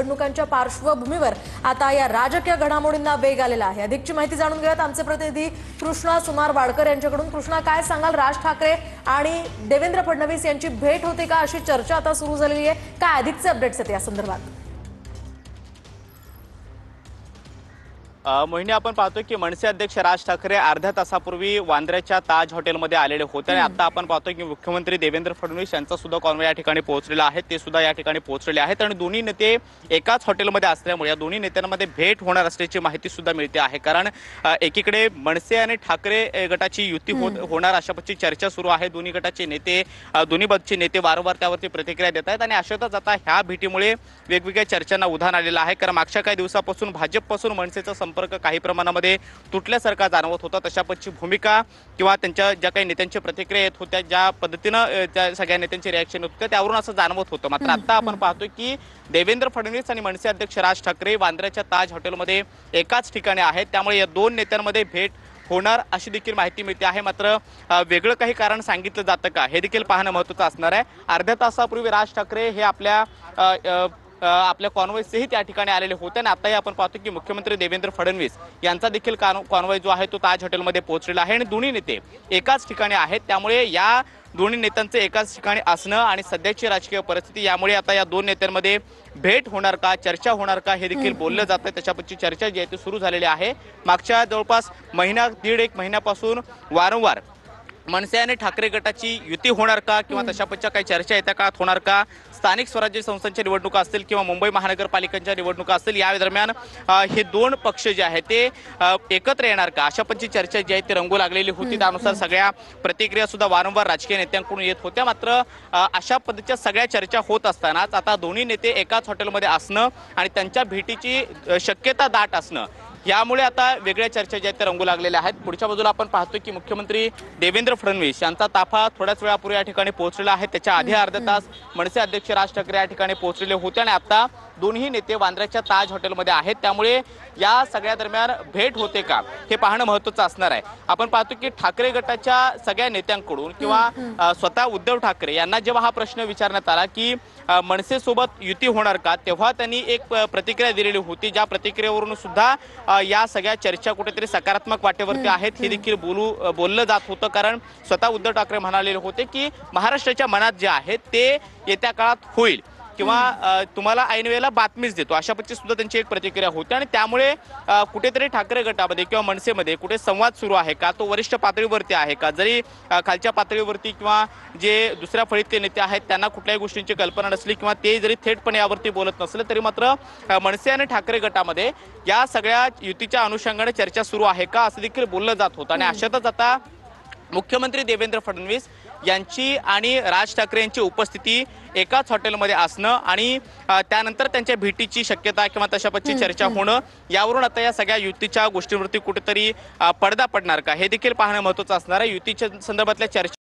निवडणुकांच्या पार्श्वभूमीवर आता या राजकीय घडामोडींना वेग आलेला आहे। अधिकची माहिती जाणून घेऊयात आमचे प्रतिनिधी कृष्णा सुमार वाडकर यांच्याकडून। कृष्णा, काय सांगाल? राज ठाकरे आणि देवेंद्र फडणवीस यांची भेट होते का अशी चर्चा आता सुरू झालेली आहे। काय अधिकचे अपडेट्स आहेत या संदर्भात? मोहिनी, आपण पाहतोय की मनसे अध्यक्ष राज ठाकरे अर्ध्या तासापूर्वी वांद्र्याच्या ताज हॉटेलमध्ये आलेले होते आणि आता आपण पाहतोय की मुख्यमंत्री देवेंद्र फडणवीस यांचा सुद्धा कॉन्वॉय या ठिकाणी पोहोचलेला आहे। ते सुद्धा या ठिकाणी पोहोचलेले आहेत आणि दोन्ही नेते एकाच हॉटेलमध्ये असल्यामुळे या दोन्ही नेत्यांमध्ये भेट होणार असल्याची माहिती सुद्धा मिळते आहे। कारण एकीकडे मनसे आणि ठाकरे गटाची युती होणार अशा पद्धतीची चर्चा सुरू आहे। दोन्ही गटाचे नेते, दोन्ही पक्षाचे नेते वारंवार त्यावरती प्रतिक्रिया देत आहेत आणि अशातच आता ह्या भेटीमुळे वेगवेगळ्या चर्चांना उधाण आलेलं आहे। कारण मागच्या काही दिवसापासून भाजपपासून मनसेचा संपर्क काही प्रमाणामध्ये तुटल्यासारखा जाणवत होता। तशा पद्धतीची भूमिका किंवा त्यांच्या ज्या काही नेत्यांच्या प्रतिक्रिया येत होत्या, ज्या पद्धतीनं त्या सगळ्या नेत्यांची रिॲक्शन होत होते त्यावरून असं जाणवत होतं। मात्र आता आपण पाहतोय की देवेंद्र फडणवीस आणि मनसे अध्यक्ष राज ठाकरे वांद्र्याच्या ताज हॉटेलमध्ये एकाच ठिकाणी आहेत। त्यामुळे या दोन नेत्यांमध्ये भेट होणार अशी देखील माहिती मिळते आहे। मात्र वेगळं काही कारण सांगितलं जातं का हे देखील पाहणं महत्त्वाचं असणार आहे। अर्ध्या तासापूर्वी राज ठाकरे हे आपल्या कॉन्वॉयसही त्या ठिकाणी आलेले होते आणि आताही आपण पाहतो की मुख्यमंत्री देवेंद्र फडणवीस यांचा देखील कॉन्वॉय जो आहे तो ताज हॉटेलमध्ये पोहोचलेला आहे आणि दोन्ही नेते एकाच ठिकाणी आहेत। त्यामुळे या दोन्ही नेत्यांचं एकाच ठिकाणी असणं आणि सध्याची राजकीय परिस्थिती यामुळे आता या दोन नेत्यांमध्ये भेट होणार का, चर्चा होणार का हे देखील बोललं जात आहे। त्याच्यापैकी चर्चा जी आहे ती सुरू झालेली आहे। मागच्या जवळपास दीड एक महिन्यापासून वारंवार मनसे आणि ठाकरे गटाची युती होणार का किंवा तशा पद्धतीच्या काही चर्चा येत्या काळात होणार का, स्थानिक स्वराज्य संस्थांच्या निवडणुका असतील किंवा मुंबई महानगरपालिकांच्या निवडणुका असतील, या दरम्यान हे दोन पक्ष जे आहेत ते एकत्र येणार का अशा पद्धतीची चर्चा जी आहे ती रंगू लागलेली होती। त्यानुसार सगळ्या प्रतिक्रिया सुद्धा वारंवार राजकीय नेत्यांकडून येत होत्या। मात्र अशा पद्धतीच्या सगळ्या चर्चा होत असतानाच आता दोन्ही नेते एकाच हॉटेलमध्ये असणं आणि त्यांच्या भेटीची शक्यता दाट असणं यामुळे आता वेगळ्या चर्चा ज्या आहेत त्या रंगू लागलेल्या आहेत। पुढच्या बाजूला आपण पाहतोय की मुख्यमंत्री देवेंद्र फडणवीस यांचा ताफा थोड्याच वेळापूर्वी या ठिकाणी पोहोचलेला आहे। त्याच्या आधी अर्धा तास मनसे अध्यक्ष राज ठाकरे या ठिकाणी पोहोचलेले होते आणि आता दोन्ही नेते वांद्र्याच्या ताज हॉटेलमध्ये आहेत। त्यामुळे या सगळ्या दरम्यान भेट होते का हे पाहणं महत्त्वाचं असणार आहे। आपण पाहतो की ठाकरे गटाच्या सगळ्या नेत्यांकडून किंवा स्वतः उद्धव ठाकरे यांना जेव्हा हा प्रश्न विचारण्यात आला की मनसे सोबत युती होणार का, तेव्हा त्यांनी एक प्रतिक्रिया दिलेली होती, ज्या प्रतिक्रियेवरून सुद्धा या सगळ्या चर्चा कुठेतरी सकारात्मक वाटेवरती आहेत हे देखील बोललं जात होतं। कारण स्वतः उद्धव ठाकरे म्हणालेले होते की महाराष्ट्राच्या मनात जे आहे ते येत्या काळात होईल किंवा तुम्हाला ऐन वेळेला बातमीच देतो अशा पद्धतीची सुद्धा त्यांची एक प्रतिक्रिया होती आणि त्यामुळे कुठेतरी ठाकरे गटामध्ये किंवा मनसेमध्ये कुठे संवाद सुरू आहे का, तो वरिष्ठ पातळीवरती आहे का, जरी खालच्या पातळीवरती किंवा जे दुसऱ्या फळीतले नेते आहेत त्यांना कुठल्याही गोष्टींची कल्पना नसली किंवा ते जरी थेटपणे यावरती बोलत नसले तरी मात्र मनसे आणि ठाकरे गटामध्ये या सगळ्या युतीच्या अनुषंगाने चर्चा सुरू आहे का असं देखील बोललं जात होतं। आणि अशातच आता मुख्यमंत्री देवेंद्र फडणवीस यांची आणि राज ठाकरे यांची उपस्थिती एकाच हॉटेलमध्ये असणं आणि त्यानंतर त्यांच्या भेटीची शक्यता किंवा तशा पद्धतीची चर्चा होणं यावरून आता या सगळ्या युतीच्या गोष्टींवरती कुठेतरी पडदा पडणार का हे देखील पाहणं महत्त्वाचं असणार आहे। युतीच्या संदर्भातल्या चर्चा